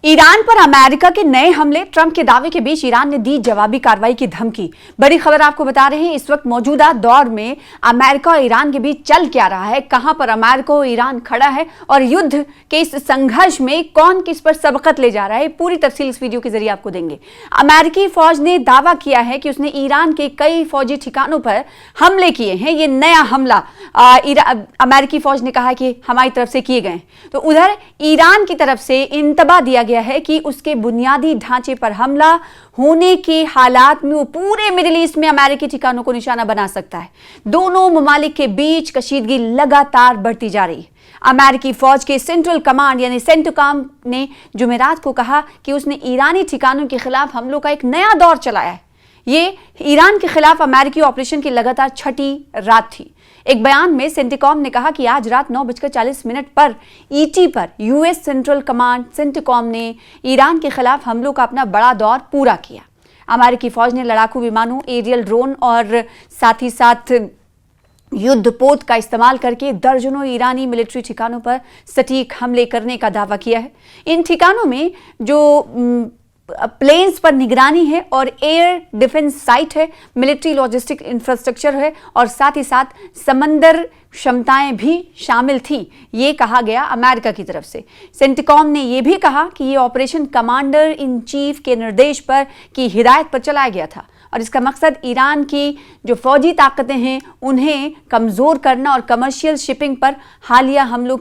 Iran पर America के नए हमले, ट्रंप के दावे के बीच ईरान ने दी जवाबी कार्रवाई की धमकी। बड़ी खबर आपको बता रहे हैं, इस वक्त मौजूदा दौर में अमेरिका और ईरान के बीच चल क्या रहा है, कहां पर अमेरिका और ईरान खड़ा है और युद्ध के इस संघर्ष में कौन किस पर सबकत ले जा रहा है, पूरी तफसील इस वीडियो के जरिए आपको देंगे। अमेरिकी फौज ने दावा किया है कि उसने ईरान के कई फौजी ठिकानों पर हमले किए हैं। ये नया हमला अमेरिकी फौज ने कहा कि हमारी तरफ से किए गए। तो उधर ईरान की तरफ से इंतबा दिया गया है कि उसके बुनियादी ढांचे पर हमला होने के हालात में वो पूरे मिडिल ईस्ट में अमेरिकी ठिकानों को निशाना बना सकता है। दोनों ममालिक के बीच कशीदगी लगातार बढ़ती जा रही है। अमेरिकी फौज के सेंट्रल कमांड यानी सेंटकॉम ने जुमेरात को कहा कि उसने ईरानी ठिकानों के खिलाफ हमलों का एक नया दौर चलाया है। ये ईरान के खिलाफ अमेरिकी ऑपरेशन की लगातार छठी रात थी। एक बयान में सेंटकॉम ने कहा कि आज रात 9:40 पर ईटी पर यूएस सेंट्रल कमांड सेंटकॉम ने ईरान के खिलाफ हमलों का अपना बड़ा दौर पूरा किया। अमेरिकी फौज ने लड़ाकू विमानों, एरियल ड्रोन और साथ ही साथ युद्धपोत का इस्तेमाल करके दर्जनों ईरानी मिलिट्री ठिकानों पर सटीक हमले करने का दावा किया है। इन ठिकानों में जो प्लेन्स पर निगरानी है और एयर डिफेंस साइट है, मिलिट्री लॉजिस्टिक इंफ्रास्ट्रक्चर है और साथ ही साथ समंदर क्षमताएं भी शामिल थी, ये कहा गया अमेरिका की तरफ से। सेंटकॉम ने यह भी कहा कि यह ऑपरेशन कमांडर इन चीफ के निर्देश पर की हिदायत पर चलाया गया था और इसका मकसद ईरान की जो फौजी ताकतें हैं उन्हें कमजोर करना और कमर्शियल शिपिंग पर हालिया हमलों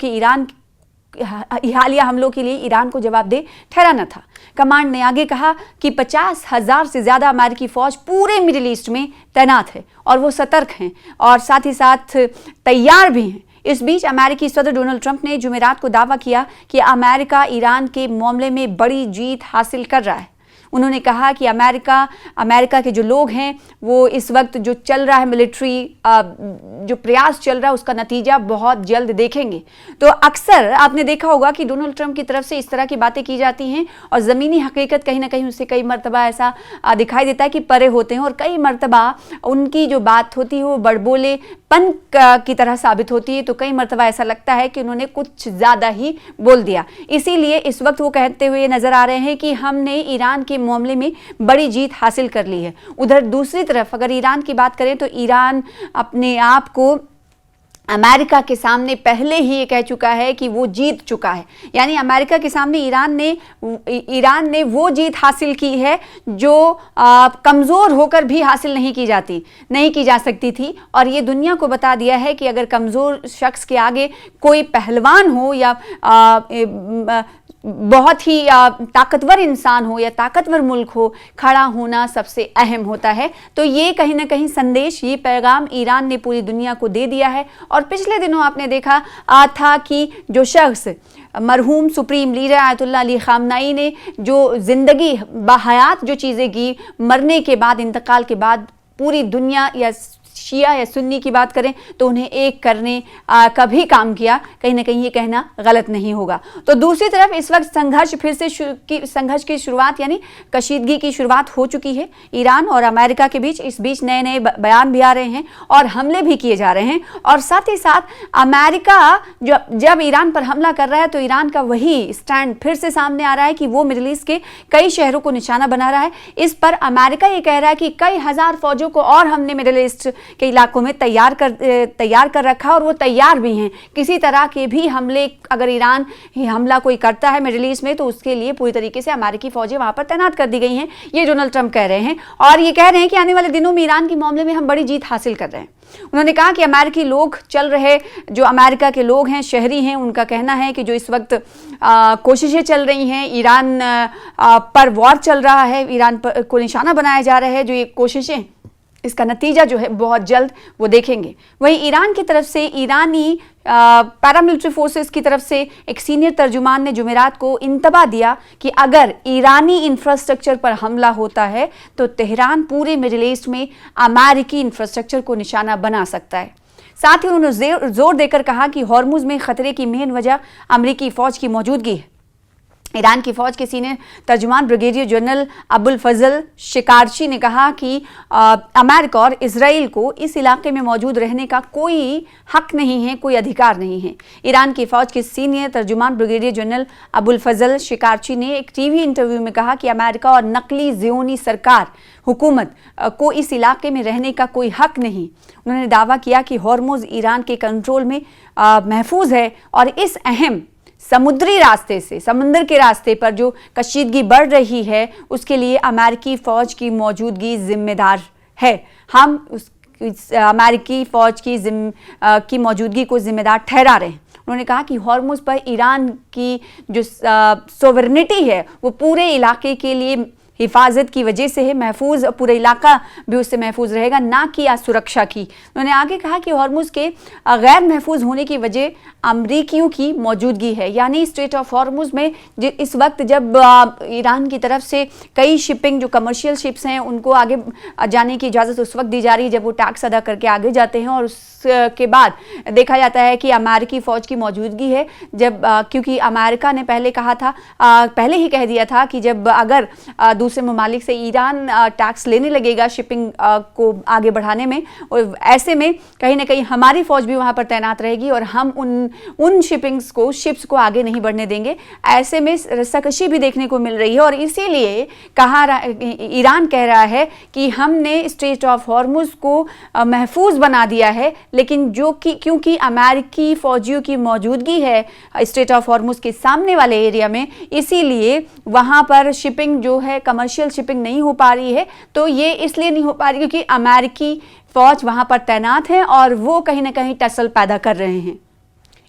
के लिए ईरान को जवाबदेह ठहराना था। कमांड ने आगे कहा कि 50,000 से ज्यादा अमेरिकी फौज पूरे मिडिल ईस्ट में तैनात है और वो सतर्क हैं और साथ ही साथ तैयार भी हैं। इस बीच अमेरिकी सदर डोनाल्ड ट्रंप ने जुमेरात को दावा किया कि अमेरिका ईरान के मामले में बड़ी जीत हासिल कर रहा है। उन्होंने कहा कि अमेरिका के जो लोग हैं वो इस वक्त जो चल रहा है मिलिट्री जो प्रयास चल रहा है उसका नतीजा बहुत जल्द देखेंगे। तो अक्सर आपने देखा होगा कि डोनाल्ड ट्रंप की तरफ से इस तरह की बातें की जाती हैं और ज़मीनी हकीकत कहीं ना कहीं उससे कई मरतबा ऐसा दिखाई देता है कि परे होते हैं और कई मरतबा उनकी जो बात होती है वो बड़बोलेपन की तरह साबित होती है। तो कई मरतबा ऐसा लगता है कि उन्होंने कुछ ज़्यादा ही बोल दिया। इसीलिए इस वक्त वो कहते हुए नजर आ रहे हैं कि हमने ईरान के मामले में बड़ी जीत हासिल कर ली है। उधर दूसरी तरफ अगर ईरान की बात करें तो ईरान अपने आप को अमेरिका के सामने पहले ही ये कह चुका है कि वो जीत चुका है। यानी अमेरिका के सामने ईरान ने वो जीत हासिल की है जो कमज़ोर होकर भी हासिल नहीं की जा सकती थी और ये दुनिया को बता दिया है कि अगर कमज़ोर शख्स के आगे कोई पहलवान हो या बहुत ही ताकतवर इंसान हो या ताकतवर मुल्क हो, खड़ा होना सबसे अहम होता है। तो ये कहीं ना कहीं संदेश, ये पैगाम ईरान ने पूरी दुनिया को दे दिया है। और पिछले दिनों आपने देखा था कि जो शख्स मरहूम सुप्रीम लीडर आयतुल्लाह अली खामनाई ने जो जिंदगी बाहयात जो चीज़ें की, मरने के बाद, इंतकाल के बाद पूरी दुनिया या शिया या सुन्नी की बात करें तो उन्हें एक करने का भी काम किया, कहीं ना कहीं ये कहना गलत नहीं होगा। तो दूसरी तरफ इस वक्त संघर्ष की शुरुआत यानी कशीदगी की शुरुआत हो चुकी है ईरान और अमेरिका के बीच। इस बीच नए नए बयान भी आ रहे हैं और हमले भी किए जा रहे हैं और साथ ही साथ अमेरिका जब ईरान पर हमला कर रहा है तो ईरान का वही स्टैंड फिर से सामने आ रहा है कि वो मिडिल ईस्ट के कई शहरों को निशाना बना रहा है। इस पर अमेरिका ये कह रहा है कि कई हजार फौजों को और हमने मिडिल ईस्ट के इलाकों में तैयार कर रखा और वो तैयार भी हैं। किसी तरह के भी हमले अगर ईरान हमला कोई करता है मिडिल ईस्ट में तो उसके लिए पूरी तरीके से अमेरिकी फौजें वहां पर तैनात कर दी गई हैं, ये डोनाल्ड ट्रंप कह रहे हैं और ये कह रहे हैं कि आने वाले दिनों में ईरान के मामले में हम बड़ी जीत हासिल कर रहे हैं। उन्होंने कहा कि अमेरिकी लोग जो अमेरिका के लोग हैं, शहरी हैं, उनका कहना है कि जो इस वक्त कोशिशें चल रही हैं, ईरान पर वॉर चल रहा है, ईरान पर को निशाना बनाया जा रहा है, जो ये कोशिशें, इसका नतीजा जो है बहुत जल्द वो देखेंगे। वहीं ईरान की तरफ से ईरानी पैरामिलिट्री फोर्सेस की तरफ से एक सीनियर तर्जुमान ने जुमेरात को इंतबा दिया कि अगर ईरानी इंफ्रास्ट्रक्चर पर हमला होता है तो तेहरान पूरे मिडिल ईस्ट में अमेरिकी इंफ्रास्ट्रक्चर को निशाना बना सकता है। साथ ही उन्होंने जोर देकर कहा कि हॉर्मुज में खतरे की मेन वजह अमेरिकी फौज की मौजूदगी है। ईरान की फौज के सीनियर तर्जुमान ब्रिगेडियर जनरल अबुल फजल शिकारची ने कहा कि अमेरिका और इजराइल को इस इलाके में मौजूद रहने का कोई हक नहीं है, कोई अधिकार नहीं है। ईरान की फौज के सीनियर तर्जुमान ब्रिगेडियर जनरल अबुल फजल शिकारची ने एक टीवी इंटरव्यू में कहा कि अमेरिका और नकली ज़ियोनी सरकार हुकूमत को इस इलाके में रहने का कोई हक नहीं। उन्होंने दावा किया कि हॉर्मुज़ ईरान के कंट्रोल में महफूज है और इस अहम समुद्री रास्ते से, समुद्र के रास्ते पर जो कशीदगी बढ़ रही है उसके लिए अमेरिकी फ़ौज की मौजूदगी जिम्मेदार है। हम अमेरिकी फ़ौज की मौजूदगी को जिम्मेदार ठहरा रहे हैं। उन्होंने कहा कि हॉर्मुज़ पर ईरान की जो सोवरेनिटी है वो पूरे इलाके के लिए हिफाजत की वजह से है, महफूज पूरा इलाका भी उससे महफूज रहेगा, ना कि सुरक्षा की। उन्होंने आगे कहा कि हॉर्मुज़ के गैर महफूज होने की वजह अमरीकियों की मौजूदगी है, यानी स्ट्रेट ऑफ हॉर्मुज़ में इस वक्त जब ईरान की तरफ से कई शिपिंग जो कमर्शियल शिप्स हैं उनको आगे जाने की इजाज़त उस वक्त दी जा रही है जब वो टैक्स अदा करके आगे जाते हैं, और उसके बाद देखा जाता है कि अमेरिकी फ़ौज की मौजूदगी है। जब क्योंकि अमेरिका ने पहले कहा था, पहले ही कह दिया था कि जब अगर दूसरे ममालिक से ईरान टैक्स लेने लगेगा शिपिंग को आगे बढ़ाने में, और ऐसे में कहीं ना कहीं हमारी फ़ौज भी वहाँ पर तैनात रहेगी और हम उन शिप्स को आगे नहीं बढ़ने देंगे। ऐसे में रस्साकशी भी देखने को मिल रही है और इसीलिए ईरान कह रहा है कि हमने स्ट्रेट ऑफ हॉर्मुज़ को महफूज बना दिया है, लेकिन क्योंकि अमेरिकी फ़ौजियों की मौजूदगी है स्ट्रेट ऑफ हॉर्मुज़ के सामने वाले एरिया में, इसीलिए वहाँ पर शिपिंग जो है कमर्शियल शिपिंग नहीं हो पा रही है। तो ये इसलिए नहीं हो पा रही क्योंकि अमेरिकी फ़ौज वहाँ पर तैनात है और वो कहीं ना कहीं टसल पैदा कर रहे हैं।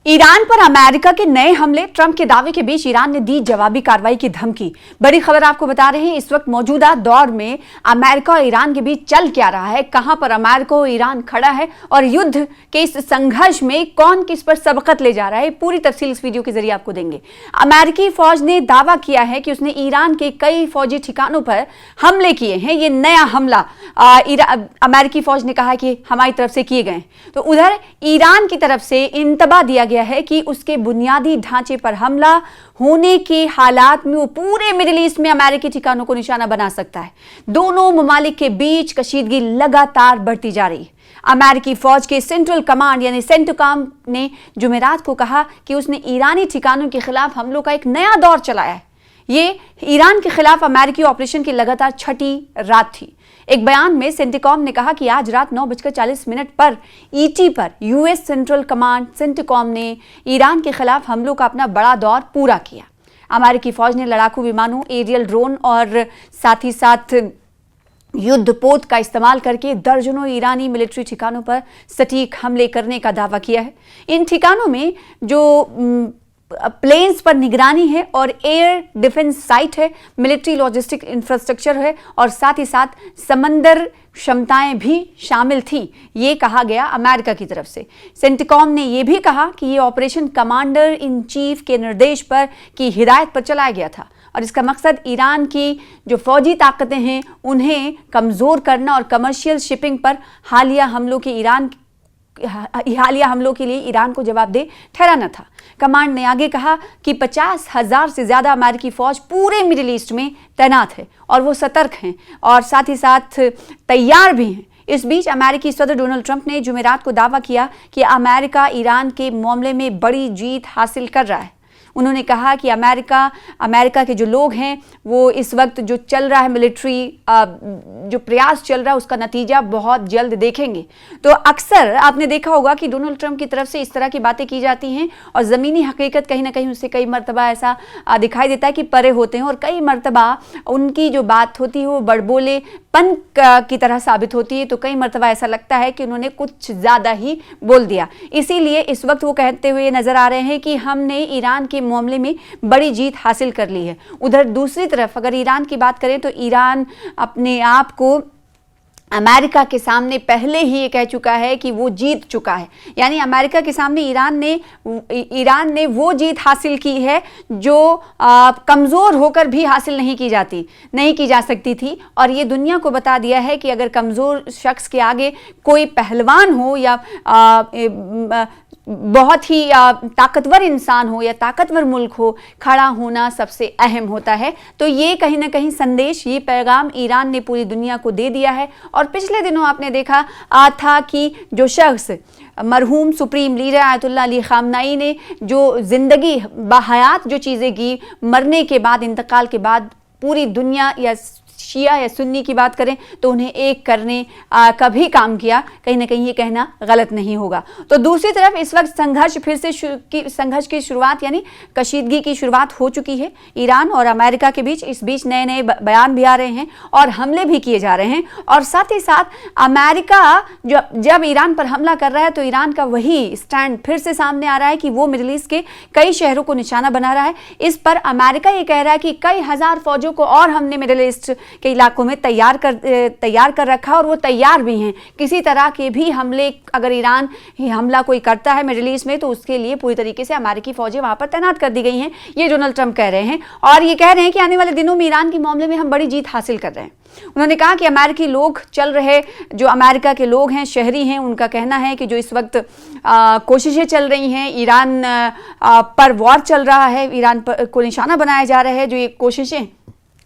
ईरान पर अमेरिका के नए हमले, ट्रंप के दावे के बीच ईरान ने दी जवाबी कार्रवाई की धमकी। बड़ी खबर आपको बता रहे हैं, इस वक्त मौजूदा दौर में अमेरिका और ईरान के बीच चल क्या रहा है, कहां पर अमेरिका और ईरान खड़ा है और युद्ध के इस संघर्ष में कौन किस पर सबकत ले जा रहा है, पूरी तफसील इस वीडियो के जरिए आपको देंगे। अमेरिकी फौज ने दावा किया है कि उसने ईरान के कई फौजी ठिकानों पर हमले किए हैं। ये नया हमला अमेरिकी फौज ने कहा कि हमारी तरफ से किए गए। तो उधर ईरान की तरफ से इंतबा दिया गया है कि उसके बुनियादी ढांचे पर हमला होने के हालात में वो पूरे मिडिल ईस्ट में अमेरिकी ठिकानों को निशाना बना सकता है। दोनों ममालिक के बीच कशीदगी लगातार बढ़ती जा रही है। अमेरिकी फौज के सेंट्रल कमांड यानी सेंटकॉम ने जुमेरात को कहा कि उसने ईरानी ठिकानों के खिलाफ हमलों का एक नया दौर चलाया है। ये ईरान के खिलाफ अमेरिकी ऑपरेशन की लगातार छठी रात थी। एक बयान में सेंटकॉम ने कहा कि आज रात 9:40 पर ईटी पर यूएस सेंट्रल कमांड सेंटकॉम ने ईरान के खिलाफ हमलों का अपना बड़ा दौर पूरा किया। अमेरिकी फौज ने लड़ाकू विमानों, एरियल ड्रोन और साथ ही साथ युद्धपोत का इस्तेमाल करके दर्जनों ईरानी मिलिट्री ठिकानों पर सटीक हमले करने का दावा किया है। इन ठिकानों में जो प्लेन्स पर निगरानी है और एयर डिफेंस साइट है, मिलिट्री लॉजिस्टिक इंफ्रास्ट्रक्चर है और साथ ही साथ समंदर क्षमताएं भी शामिल थी, ये कहा गया अमेरिका की तरफ से। सेंटकॉम ने यह भी कहा कि ये ऑपरेशन कमांडर इन चीफ के निर्देश पर की हिदायत पर चलाया गया था और इसका मकसद ईरान की जो फौजी ताकतें हैं उन्हें कमज़ोर करना और कमर्शियल शिपिंग पर हालिया हमलों के लिए ईरान को जवाबदेह ठहराना था। कमांड ने आगे कहा कि 50,000 से ज़्यादा अमेरिकी फ़ौज पूरे मिडिल ईस्ट में तैनात है और वो सतर्क हैं और साथ ही साथ तैयार भी हैं। इस बीच अमेरिकी सदर डोनाल्ड ट्रंप ने जुमेरात को दावा किया कि अमेरिका ईरान के मामले में बड़ी जीत हासिल कर रहा है। उन्होंने कहा कि अमेरिका के जो लोग हैं वो इस वक्त जो चल रहा है मिलिट्री जो प्रयास चल रहा है उसका नतीजा बहुत जल्द देखेंगे। तो अक्सर आपने देखा होगा कि डोनाल्ड ट्रंप की तरफ से इस तरह की बातें की जाती हैं और ज़मीनी हकीकत कहीं ना कहीं उससे कई मरतबा ऐसा दिखाई देता है कि परे होते हैं और कई मरतबा उनकी जो बात होती है वो बड़बोलेपन की तरह साबित होती है। तो कई मरतबा ऐसा लगता है कि उन्होंने कुछ ज़्यादा ही बोल दिया। इसीलिए इस वक्त वो कहते हुए नज़र आ रहे हैं कि हमने ईरान के मामले में बड़ी जीत हासिल कर ली है। उधर दूसरी तरफ अगर ईरान की बात करें तो ईरान अपने आप को अमेरिका के सामने पहले ही ये कह चुका है कि वो जीत चुका है। यानी अमेरिका के सामने ईरान ने वो जीत हासिल की है जो कमज़ोर होकर भी हासिल नहीं की जा सकती थी और ये दुनिया को बता दिया है कि अगर कमज़ोर शख्स के आगे कोई पहलवान हो या बहुत ही ताकतवर इंसान हो या ताकतवर मुल्क हो, खड़ा होना सबसे अहम होता है। तो ये कहीं ना कहीं संदेश, ये पैगाम ईरान ने पूरी दुनिया को दे दिया है। और पिछले दिनों आपने देखा था कि जो शख्स मरहूम सुप्रीम लीडर आयतुल्लाह अली खामनाई ने जो ज़िंदगी बाहयात जो चीज़ें की, मरने के बाद, इंतकाल के बाद पूरी दुनिया या शिया या सुन्नी की बात करें तो उन्हें एक करने का भी काम किया, कहीं ना कहीं ये कहना गलत नहीं होगा। तो दूसरी तरफ इस वक्त संघर्ष फिर से संघर्ष की शुरुआत यानी कशीदगी की शुरुआत हो चुकी है ईरान और अमेरिका के बीच। इस बीच नए नए बयान भी आ रहे हैं और हमले भी किए जा रहे हैं। और साथ ही साथ अमेरिका जब ईरान पर हमला कर रहा है तो ईरान का वही स्टैंड फिर से सामने आ रहा है कि वो मिडिल ईस्ट के कई शहरों को निशाना बना रहा है। इस पर अमेरिका ये कह रहा है कि कई हजार फौजों को और हमने मिडिल ईस्ट के इलाकों में तैयार कर रखा और वो तैयार भी हैं। किसी तरह के भी हमले अगर ईरान हमला कोई करता है मिडिल ईस्ट में तो उसके लिए पूरी तरीके से अमेरिकी फौजें वहां पर तैनात कर दी गई हैं, ये डोनाल्ड ट्रंप कह रहे हैं। और ये कह रहे हैं कि आने वाले दिनों में ईरान के मामले में हम बड़ी जीत हासिल कर रहे हैं। उन्होंने कहा कि अमेरिकी लोग चल रहे, जो अमेरिका के लोग हैं, शहरी हैं, उनका कहना है कि जो इस वक्त कोशिशें चल रही हैं, ईरान पर वॉर चल रहा है, ईरान पर को निशाना बनाया जा रहा है, जो ये कोशिशें,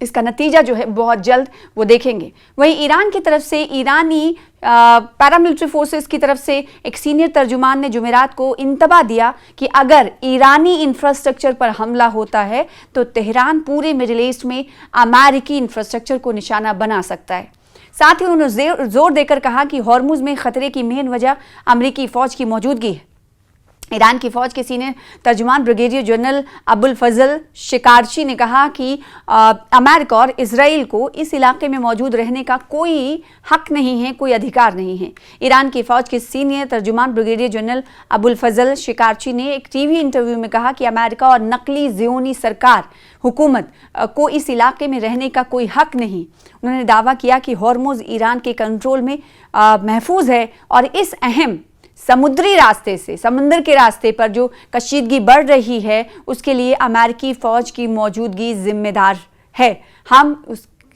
इसका नतीजा जो है बहुत जल्द वो देखेंगे। वहीं ईरान की तरफ से, ईरानी पैरामिलिट्री फोर्सेस की तरफ से एक सीनियर तर्जुमान ने जुमेरात को इंतबा दिया कि अगर ईरानी इंफ्रास्ट्रक्चर पर हमला होता है तो तेहरान पूरे मिडिल ईस्ट में अमेरिकी इंफ्रास्ट्रक्चर को निशाना बना सकता है। साथ ही उन्होंने जोर देकर कहा कि हॉर्मुज में खतरे की मेन वजह अमेरिकी फौज की मौजूदगी है। ईरान की फौज के सीनियर तर्जुमान ब्रिगेडियर जनरल अबुल फजल शिकारची ने कहा कि अमेरिका और इजराइल को इस इलाके में मौजूद रहने का कोई हक नहीं है, कोई अधिकार नहीं है। ईरान की फौज के सीनियर तर्जुमान ब्रिगेडियर जनरल अबुल फजल शिकारची ने एक टीवी इंटरव्यू में कहा कि अमेरिका और नकली ज़ियोनी सरकार हुकूमत को इस इलाके में रहने का कोई हक नहीं। उन्होंने दावा किया कि हॉर्मुज ईरान के कंट्रोल में महफूज है और इस अहम समुद्री रास्ते से, समंदर के रास्ते पर जो कशीदगी बढ़ रही है उसके लिए अमेरिकी फ़ौज की मौजूदगी जिम्मेदार है। हम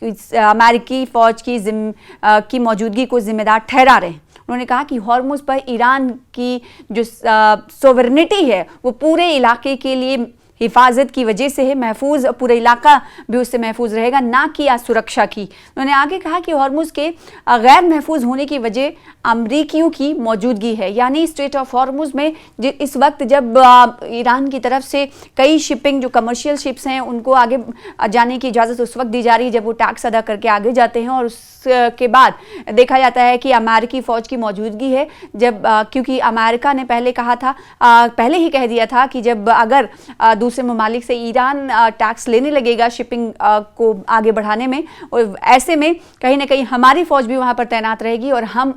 अमेरिकी फ़ौज की मौजूदगी को जिम्मेदार ठहरा रहे हैं। उन्होंने कहा कि हॉर्मुज पर ईरान की जो सोवरेनिटी है वो पूरे इलाके के लिए हिफाजत की वजह से है, महफूज, पूरा इलाका भी उससे महफूज रहेगा, ना कि सुरक्षा की। उन्होंने आगे कहा कि हॉर्मुज के गैर महफूज होने की वजह अमरीकियों की मौजूदगी है। यानी स्ट्रेट ऑफ हॉर्मुज में इस वक्त जब ईरान की तरफ से कई शिपिंग, जो कमर्शियल शिप्स हैं, उनको आगे जाने की इजाज़त उस वक्त दी जा रही है जब वो टैक्स अदा करके आगे जाते हैं। और उसके बाद देखा जाता है कि अमेरिकी फ़ौज की मौजूदगी है। जब क्योंकि अमेरिका ने पहले कहा था, पहले ही कह दिया था कि जब अगर दूसरे ममालिक से ईरान टैक्स लेने लगेगा शिपिंग को आगे बढ़ाने में, और ऐसे में कहीं ना कहीं हमारी फ़ौज भी वहाँ पर तैनात रहेगी और हम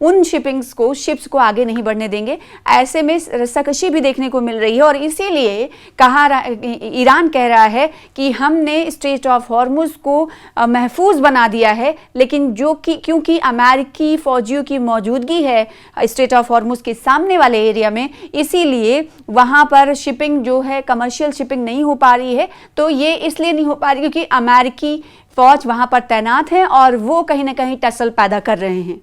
उन शिपिंग्स को, शिप्स को आगे नहीं बढ़ने देंगे। ऐसे में रस्साकशी भी देखने को मिल रही है और इसीलिए ईरान कह रहा है कि हमने स्ट्रेट ऑफ हॉर्मुज को महफूज बना दिया है, लेकिन जो कि क्योंकि अमेरिकी फ़ौजियों की मौजूदगी है स्ट्रेट ऑफ हॉर्मुज के सामने वाले एरिया में, इसीलिए वहाँ पर शिपिंग जो है, कमर्शियल शिपिंग नहीं हो पा रही है। तो ये इसलिए नहीं हो पा रही क्योंकि अमेरिकी फ़ौज वहाँ पर तैनात है और वो कहीं ना कहीं टसल पैदा कर रहे हैं।